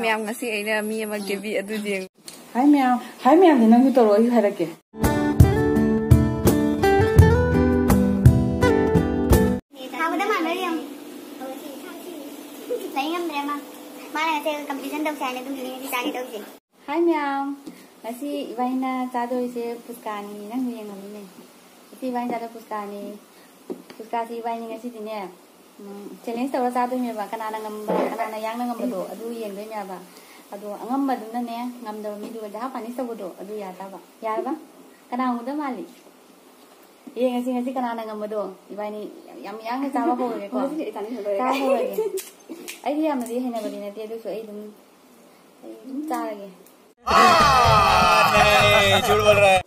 mèo ngã sĩ ấy là mi mà cái vị ở tôi riêng hai mèo thì nó như tôi rồi hay là kì thao cái mà đấy em lấy ngâm đấy mà này cái competition đâu chạy này tôi đi chạy đâu gì hai mèo ngã sĩ vậy na cha đôi sẽ puskani năng người ngâm này sĩ vậy cha đôi puskasi vậy ngã sĩ thì nè challenge tawra cha đôi mẹ bà kana ngâm kana yang ngâm đồ adu yeng đấy mẹ bà adu ngâm mà đúng nè ngâm đồ mi đồ dah pani sabo đồ adu ya ta ba kana udah mali iya ngã sĩ kana ngâm đồ vậy ni yang cái cha ba hồ cái con cha hồ cái ấy thì làm gì hay là bữa nay tiệc tôi ấy đúng cha lagi नहीं झूठ बोल रहा है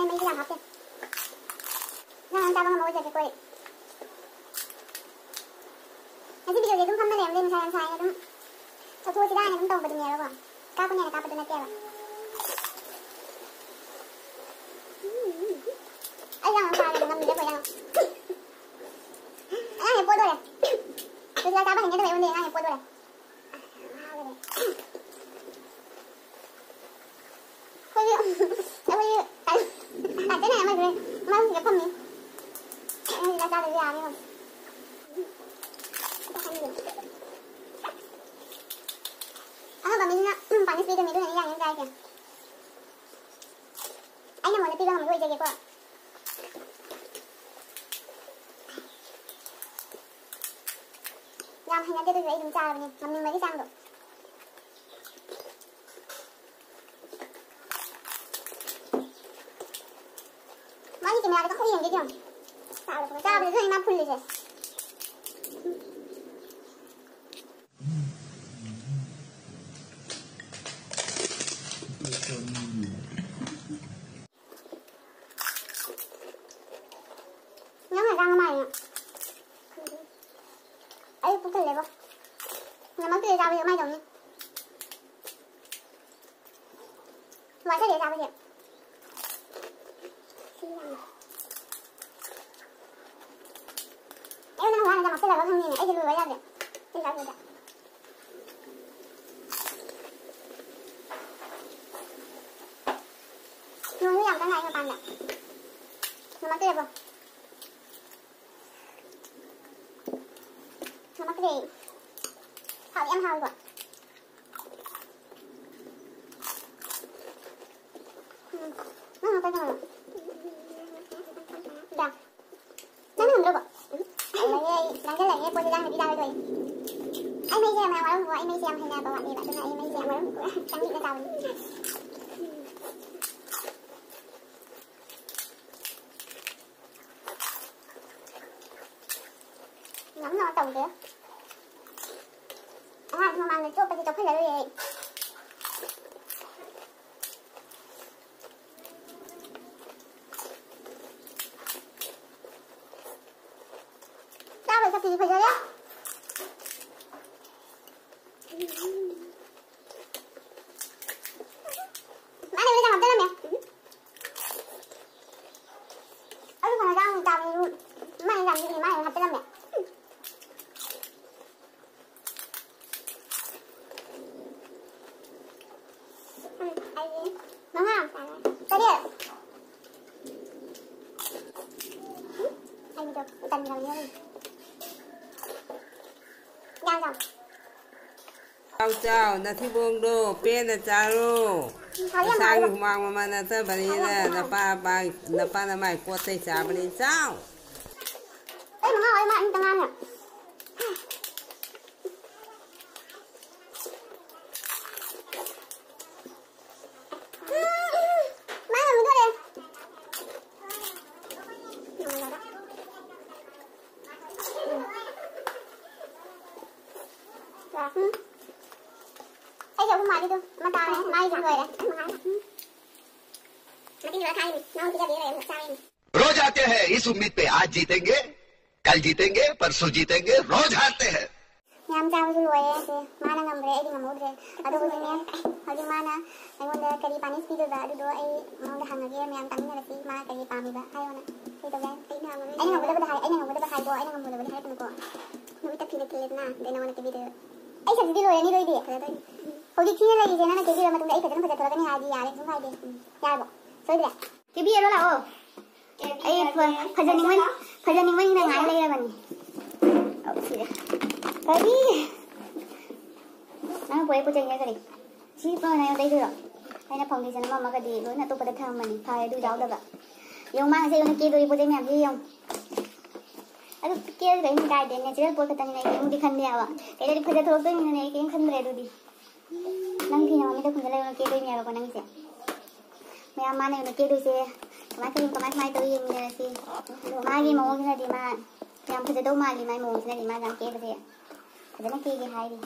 mấy cái làm học đi ra làm sao mà ngồi giờ cái quậy cái video gì cũng không có làm lên sai đúng sao thua chỉ đai này cũng tông vào đường nhà đâu cao con nhà là cao vào đường kia ấy ra làm sao là ngâm mình để quậy đâu anh này bôi đôi này tôi ra cao bắt hình như tôi vấn đề anh này bôi đôi này cái này mà cái con này em là ra được ra không còn mình bán cái video mình đưa này ra kìa anh là một cái video mà người chơi kìa qua làm hình ảnh tôi thấy đúng cha rồi làm mình mấy cái trang rồi 많이 좀 해야 돼. 거의 연기죠. 자, 그래서 이만 풀리지. nhắm răng mày ấy cũng thử lấy không nhà mắm tươi ra bây giờ mai giống đi ngoài sẽ để ra bây giờ em đang hóa là mặc cái là có thằng này ấy thì lùi ra được xin lỗi rồi nuôi làm cái này cho bạn nè nó mặc cái đẹp không nó mặc cái gì hỏi em hao rồi nó mặc cái gì dah nó không được rồi đang cái này nghe cô đang đi đâu rồi anh mấy xem nào mà anh mấy xem hay là bảo bạn đi bạn này mấy xem mà trang bị nó đâu nắm nó tổng kìa không ăn được chút bây giờ chọc hết rồi vậy thì phải đấy má này bây giờ làm tên là mẹ ở cái phần rau tao mai làm gì thì mai làm tên là mẹ ngon không tới đi anh được tần rồi nha chào na thi buông đô pe na chào sang mang mà na ta bani na pa na mai qua tay chào bani chào ấy mà ngồi mà anh đang ăn à má làm cái gì ai giờ không mày đi tôi mà tao này mai rồi đấy mà cái gì khai nó không cái gì này sao đi रोज आते हैं इस उम्मीद पे आज जीतेंगे कल जीतेंगे परसों जीतेंगे रोज हारते हैं nham trao rồi thì mana ngầm rồi đi ngầm một rồi ở đâu rồi nè hồi đi mana anh muốn cái đi panis đi rồi đó ai muốn cái hàng này em nham tăng như là gì mà cái gì pami ba hay không nè thì tôi đang anh ngầm với hai anh ngầm với hai cô anh ngầm với hai cô nó tập phim cái na để nó cái video anh sao đi rồi anh đi rồi hồi đi khi này gì nó cái video mà tôi đấy phải thằng phải cái này hay gì à không phải đi ya bộ rồi đấy cái video đó là ô ai phải giờ mình này ngay đây là bạn Tadi, nah boleh pucangnya kali. Siapa yang ada itu? Saya nak di sana mama kadi, lu nak tu pada tham mani, thai tu jauh dah. Yang mana saya nak kiri pucangnya apa yang? Aduh kiri dah ini kaya deh, natural pun katanya ni, yang di kan dia awak. Kalau di kerja terus tu ni, yang kan berada di. Nang kini mama tu kunjala yang kiri ni awak nang siapa? Yang mana yang kiri tu kemarin tu yang ni si. Magi mau kena di mana? Yang kerja tu magi mau kena di mana yang kiri tu. Jadi nak kiri hai di.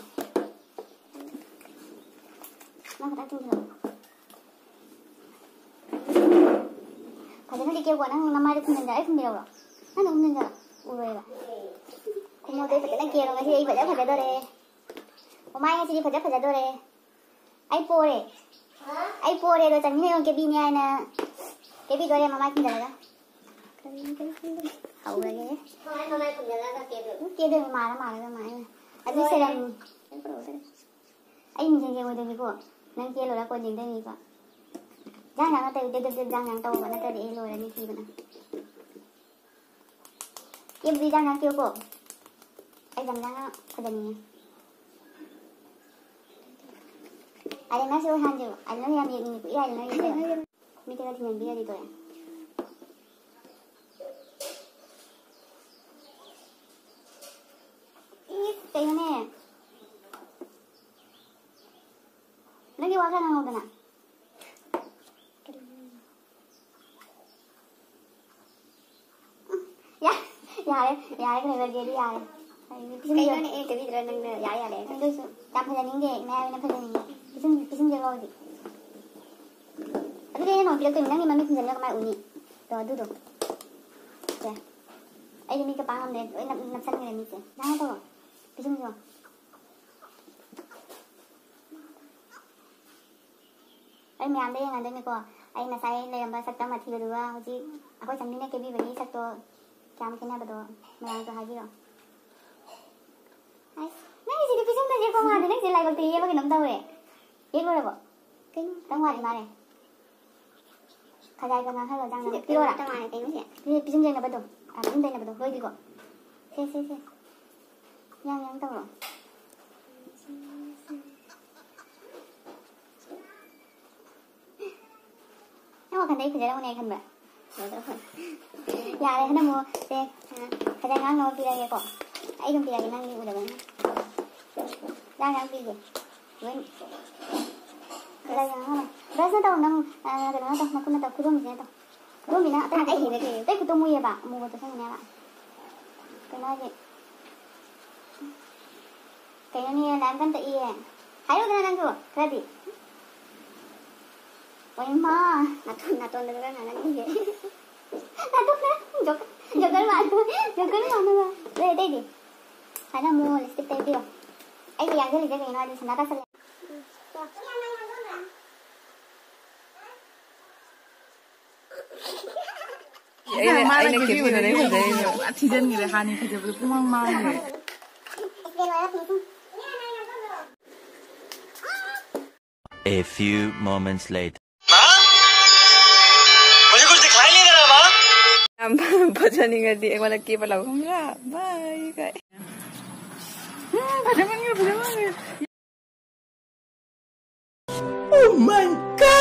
Nak tak tunggu. Kalau nak kiri buat nang nama dia pun dah, pun dia orang. Nang pun dah, urai lah. Kalau dia pergi nak kiri orang sih, pergi pergi dah deh. Omai yang sih pergi dah deh. Ai pore dah cakap ni orang kiri ni ay na. Kiri dua dia mama pun dah lah. Tahu lagi. Mama pun dah lah kiri mana. Aduh sedang, ini jangan udah gitu, nanti lo lah kau jangan gitu. Jangan jangan tahu mana tadi lo ni sih mana. Ia beri jangan kau kok, jangan kerja ni. Ada nasi orang tu, ada yang ni, ia ada yang ni kita tinggal dia di tu ya. Kayak ni, lagi wakan ang udah na. Ya, cái này là gì đi ya. Cái này cái video nang ya đấy. Cái đó, chăm phải những cái, mẹ nó phải những cái, cái gì rồi. Cái nó bây giờ tôi nang ni mami pinjam cái mai uni, rồi dulu. Ya, ai ni cái pangam deh, nak sang ni ni sih. Jangan tahu. Bisa juga. Anh mẹ đây ngàn đây này cô, anh là sai làm ba sắc tao mà thi được à, chứ, aku chẳng nên cái gì vậy sắc to, chăm cái nào đó, mẹ ăn cho hai gì rồi. Này gì thì chúng ta chỉ có mà thì này chỉ lại còn tí cái nấm tao vậy, biết luôn rồi bộ, cái tao ngoài mà này, khai cái nào hay là răng nào, kilo là tao ngoài cái nó gì, cái bizim đây là bắt đầu, bizim đây là bắt đầu, hơi đi cô, xe, yang tahu. Yang makan dari kerja mana kan mbak? Ya, ada mau deh kerja ngang mau pilih ya kok. Ayo dong pilih nang ni udah kan? Jangan pilih. Kerja ngang. Rasa tahu nang kerja tahu nak tahu kurang ni tahu. Kurang ni nak tahu nak ini ni. Tapi ketemu ya pak, mau betul sama ni pak. Kenapa ni? Kayaknya ni làm kan tự iya. Hayo kena nang tu, keradi. Oi ma, natun tu kan nang ni. Natun na, jokan mana? Đây đi. Hay là mua lipstick tay đi. Ai thì ăn cái gì cái này đi, sana ta sel. Ai nak kiri mana ni? Tiada ni lah ni kerja betul pun mang. A few moments later. मुझे कुछ दिखाई नहीं दे रहा माँ। हम भजन नहीं करती एक वाला केवल अब हम ला बाय काय Pada manggil. Oh my God!